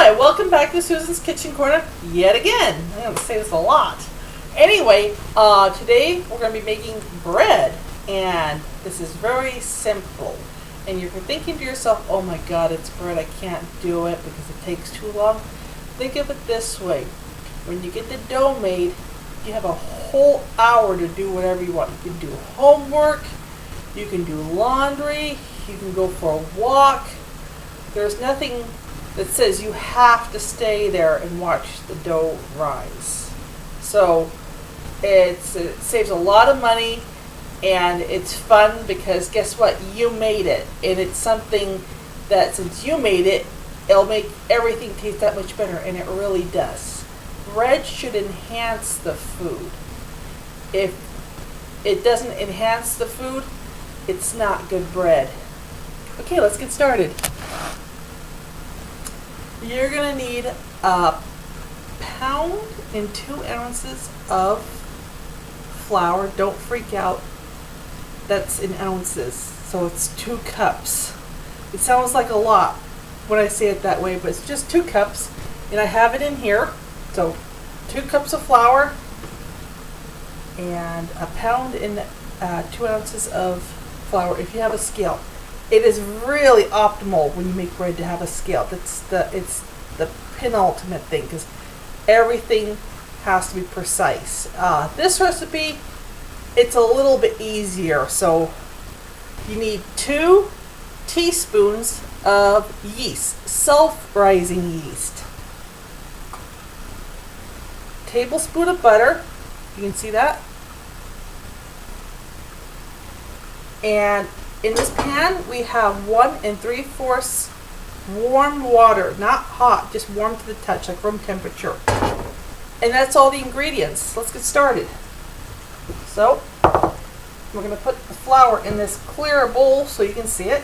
Hi, welcome back to Susan's Kitchen Corner yet again. I'm going to say this a lot. Anyway, today we're going to be making bread, and this is very simple. And you're thinking to yourself, oh my god, it's bread, I can't do it because it takes too long. Think of it this way. When you get the dough made, you have a whole hour to do whatever you want. You can do homework, you can do laundry, you can go for a walk. There's nothing that says you have to stay there and watch the dough rise. So it saves a lot of money, and it's fun because guess what? You made it, and it's something that since you made it, it'll make everything taste that much better, and it really does. Bread should enhance the food. If it doesn't enhance the food, it's not good bread. Okay, let's get started. You're going to need a pound and 2 ounces of flour. Don't freak out. That's in ounces. So it's 2 cups. It sounds like a lot when I say it that way, but it's just 2 cups. And I have it in here. So 2 cups of flour and a pound and 2 ounces of flour if you have a scale. It is really optimal when you make bread to have a scale. It's the penultimate thing because everything has to be precise. This recipe, it's a little bit easier. So you need 2 teaspoons of yeast, self-rising yeast. Tablespoon of butter. You can see that. And in this pan, we have 1 3/4 warm water, not hot, just warm to the touch, like room temperature. And that's all the ingredients. Let's get started. So, we're going to put the flour in this clear bowl so you can see it.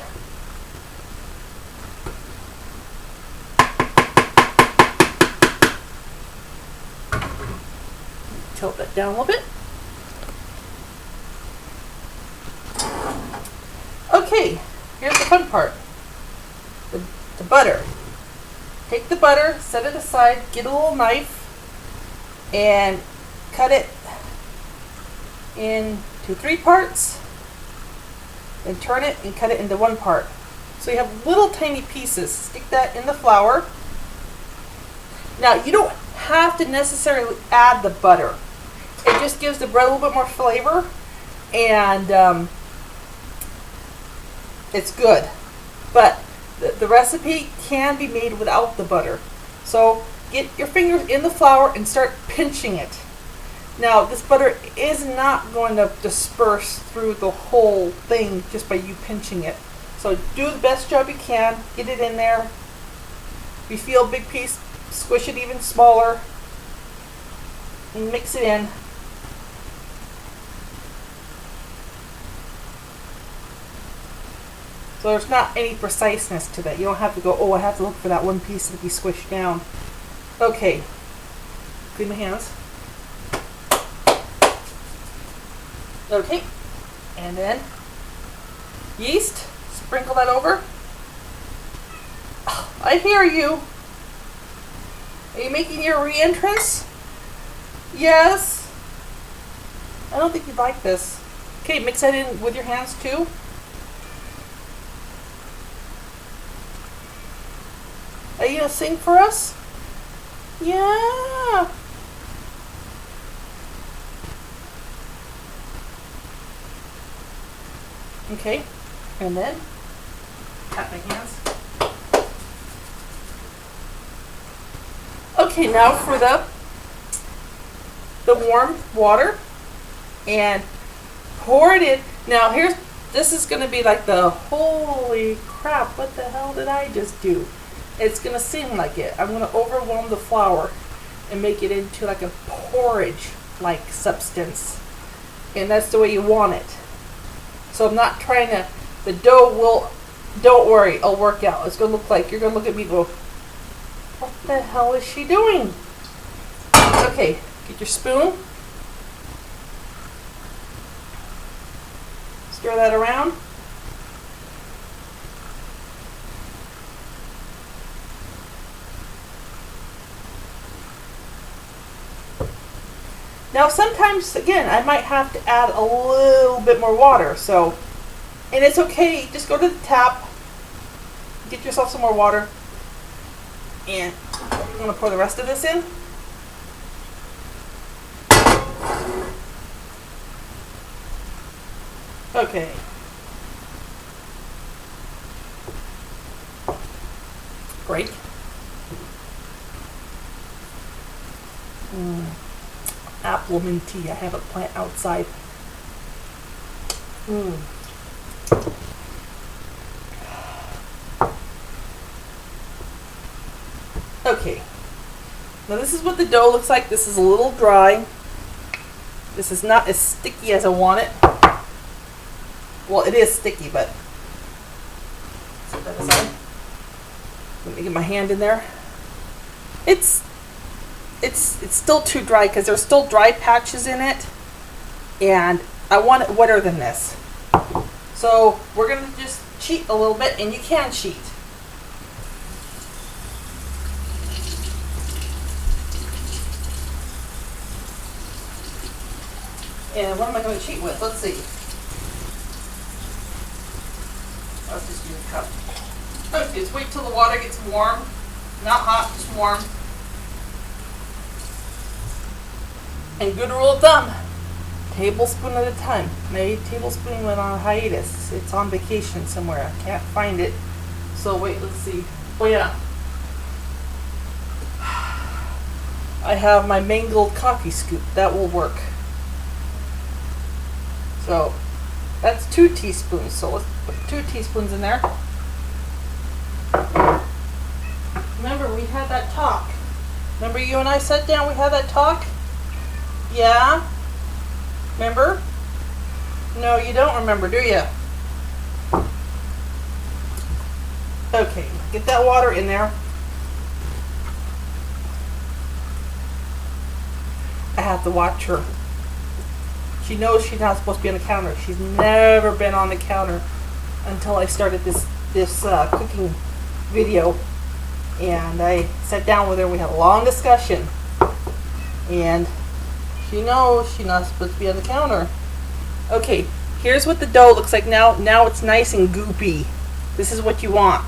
Tilt that down a little bit. Okay, here's the fun part. The butter. Take the butter, set it aside, get a little knife, and cut it into 3 parts, and turn it and cut it into 1 part. So you have little tiny pieces. Stick that in the flour. Now, you don't have to necessarily add the butter. It just gives the bread a little bit more flavor, and it's good. But the recipe can be made without the butter. So get your fingers in the flour and start pinching it. Now, this butter is not going to disperse through the whole thing just by you pinching it. So do the best job you can. Get it in there. If you feel a big piece, squish it even smaller. And mix it in. So there's not any preciseness to that. You don't have to go, oh, I have to look for that one piece to be squished down. Okay. Clean my hands. Okay. And then yeast. Sprinkle that over. Oh, I hear you. Are you making your re-entrance? Yes. I don't think you'd like this. Okay, mix that in with your hands too. Are you going to sing for us? Yeah. Okay. And then, tap my hands. Okay, now for the warm water. And pour it in. Now this is going to be like the holy crap, what the hell did I just do? It's going to seem like it. I'm going to overwhelm the flour and make it into like a porridge-like substance. And that's the way you want it. So I'm not trying to, the dough will, don't worry, it'll work out. It's going to look like, you're going to look at me and go, what the hell is she doing? Okay, get your spoon. Stir that around. Now sometimes, again, I might have to add a little bit more water. So, and it's okay. Just go to the tap, get yourself some more water, and I'm going to pour the rest of this in. Okay. Great. Apple mint tea. I have a plant outside. Okay. Now this is what the dough looks like. This is a little dry. This is not as sticky as I want it. Well, it is sticky, but set that aside. Let me get my hand in there. It's still too dry because there's still dry patches in it, and I want it wetter than this. So we're gonna just cheat a little bit, and you can cheat. And what am I going to cheat with? Let's see. Let's just use a cup. Okay, just wait till the water gets warm. Not hot, just warm. And good rule of thumb, tablespoon at a time. My tablespoon went on a hiatus. It's on vacation somewhere. I can't find it. So wait, let's see. Oh yeah. I have my mangled coffee scoop. That will work. So that's 2 teaspoons. So let's put 2 teaspoons in there. Remember, we had that talk. Remember you and I sat down, we had that talk? Yeah? Remember? No, you don't remember, do you? Okay, get that water in there. I have to watch her. She knows she's not supposed to be on the counter. She's never been on the counter until I started this cooking video. And I sat down with her and we had a long discussion. And she knows she's not supposed to be on the counter. Okay, here's what the dough looks like now. Now it's nice and goopy. This is what you want.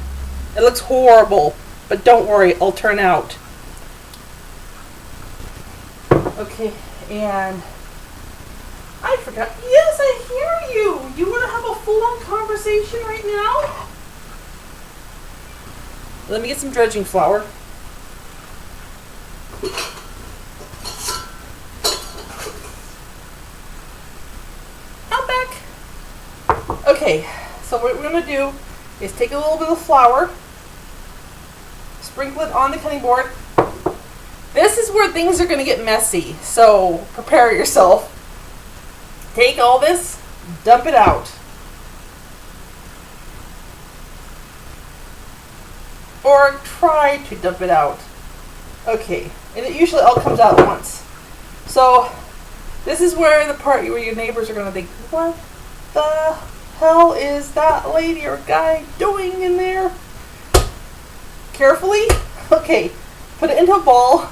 It looks horrible, but don't worry, it'll turn out. Okay, and I forgot. Yes, I hear you. You want to have a full-on conversation right now? Let me get some dredging flour. Out back. Okay, so what we're going to do is take a little bit of flour, sprinkle it on the cutting board. This is where things are going to get messy, so prepare yourself. Take all this, dump it out. Or try to dump it out. Okay, and it usually all comes out at once. So, this is where the part where your neighbors are going to think, what the hell is that lady or guy doing in there? Carefully. Okay, put it into a ball.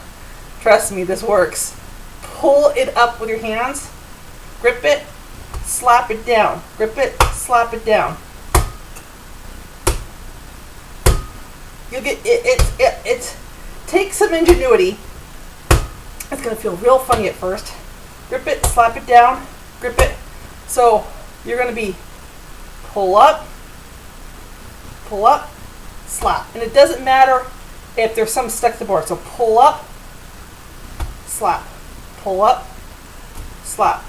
Trust me, this works. Pull it up with your hands. Grip it, slap it down. Grip it, slap it down. You'll get it takes some ingenuity. It's gonna feel real funny at first. Grip it, slap it down, grip it. So you're gonna be pull up, slap. And it doesn't matter if there's some stuck to the board. So pull up, slap, pull up, slap.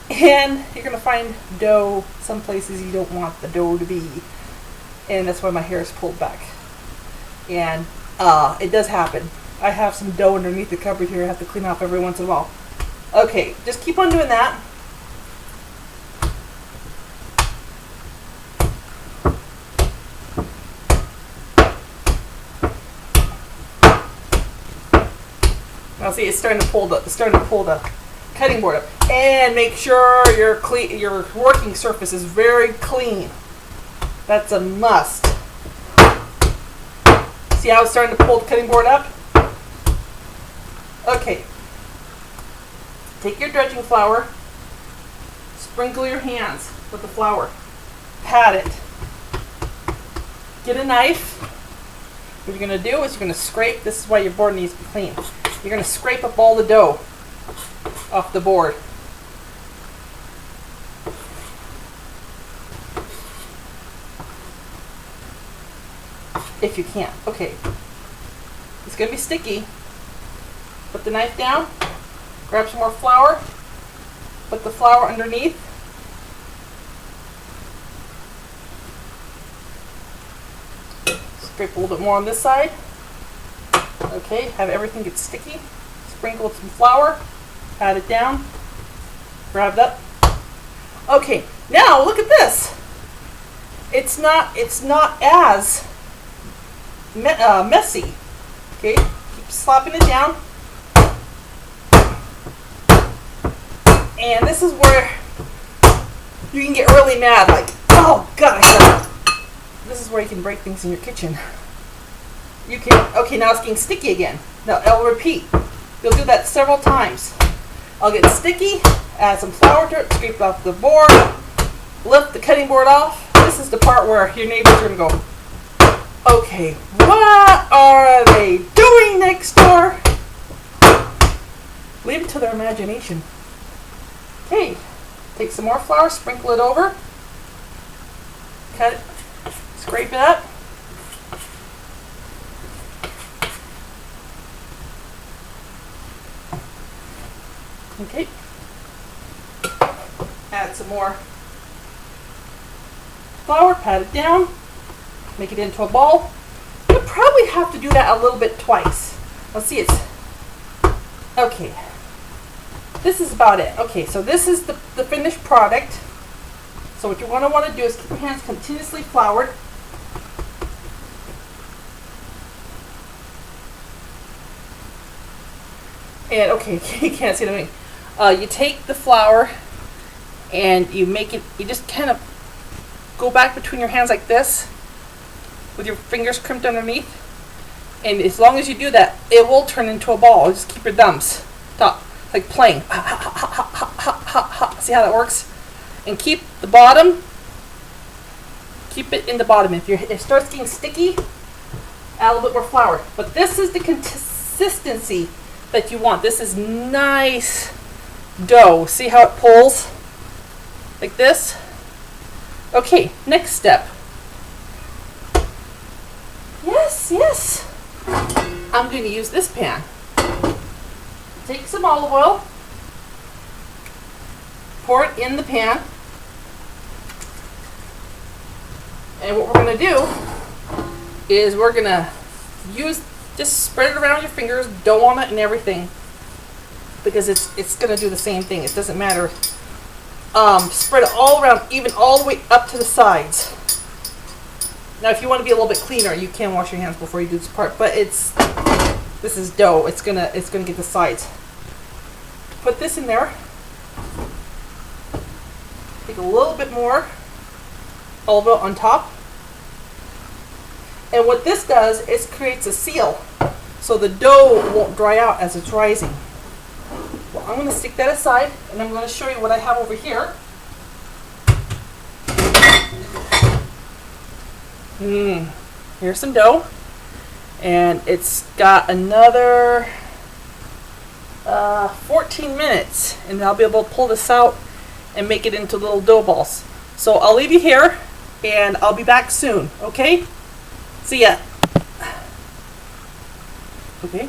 And you're going to find dough some places you don't want the dough to be. And that's why my hair is pulled back. And it does happen. I have some dough underneath the cupboard here I have to clean off every once in a while. Okay, just keep on doing that. Now see, it's starting to pull the cutting board up. And make sure your working surface is very clean. That's a must. See how it's starting to pull the cutting board up? Okay. Take your dredging flour, sprinkle your hands with the flour, pat it. Get a knife. What you're going to do is you're going to scrape. This is why your board needs to be clean. You're going to scrape up all the dough off the board. If you can. Okay. It's going to be sticky. Put the knife down. Grab some more flour. Put the flour underneath. Scrape a little bit more on this side. Okay, have everything get sticky. Sprinkle some flour. Pat it down. Grab it up. Okay, now look at this. It's not as messy. Okay, keep slapping it down. And this is where you can get really mad, like, oh gosh. This is where you can break things in your kitchen. You can, okay, now it's getting sticky again. Now I'll repeat. You'll do that several times. I'll get sticky, add some flour to it, scrape it off the board, lift the cutting board off. This is the part where your neighbors are going to go, okay, what are they doing next door? Leave it to their imagination. Okay, take some more flour, sprinkle it over, cut it, scrape it up. Okay, add some more flour, pat it down, make it into a ball. You'll probably have to do that a little bit twice. Let's see, it's, okay. This is about it. Okay, so this is the finished product. So what you're going to want to do is keep your hands continuously floured. And okay, you can't see the thing. You take the flour and you make it, you just kind of go back between your hands like this with your fingers crimped underneath. And as long as you do that, it will turn into a ball. Just keep your thumbs top, like playing. See how that works? And keep the bottom, keep it in the bottom. If it starts getting sticky, add a little bit more flour. But this is the consistency that you want. This is nice dough. See how it pulls? Like this? Okay, next step. Yes. I'm going to use this pan. Take some olive oil, pour it in the pan, and what we're going to do is we're going to just spread it around your fingers, dough on it and everything, because it's going to do the same thing. It doesn't matter. Spread it all around, even all the way up to the sides. Now, if you want to be a little bit cleaner, you can wash your hands before you do this part. But this is dough. It's gonna get the sides. Put this in there. Take a little bit more olive oil on top. And what this does is creates a seal, so the dough won't dry out as it's rising. Well, I'm going to stick that aside, and I'm going to show you what I have over here. Here's some dough, and it's got another 14 minutes, and I'll be able to pull this out and make it into little dough balls. So I'll leave you here, and I'll be back soon, okay? See ya. Okay.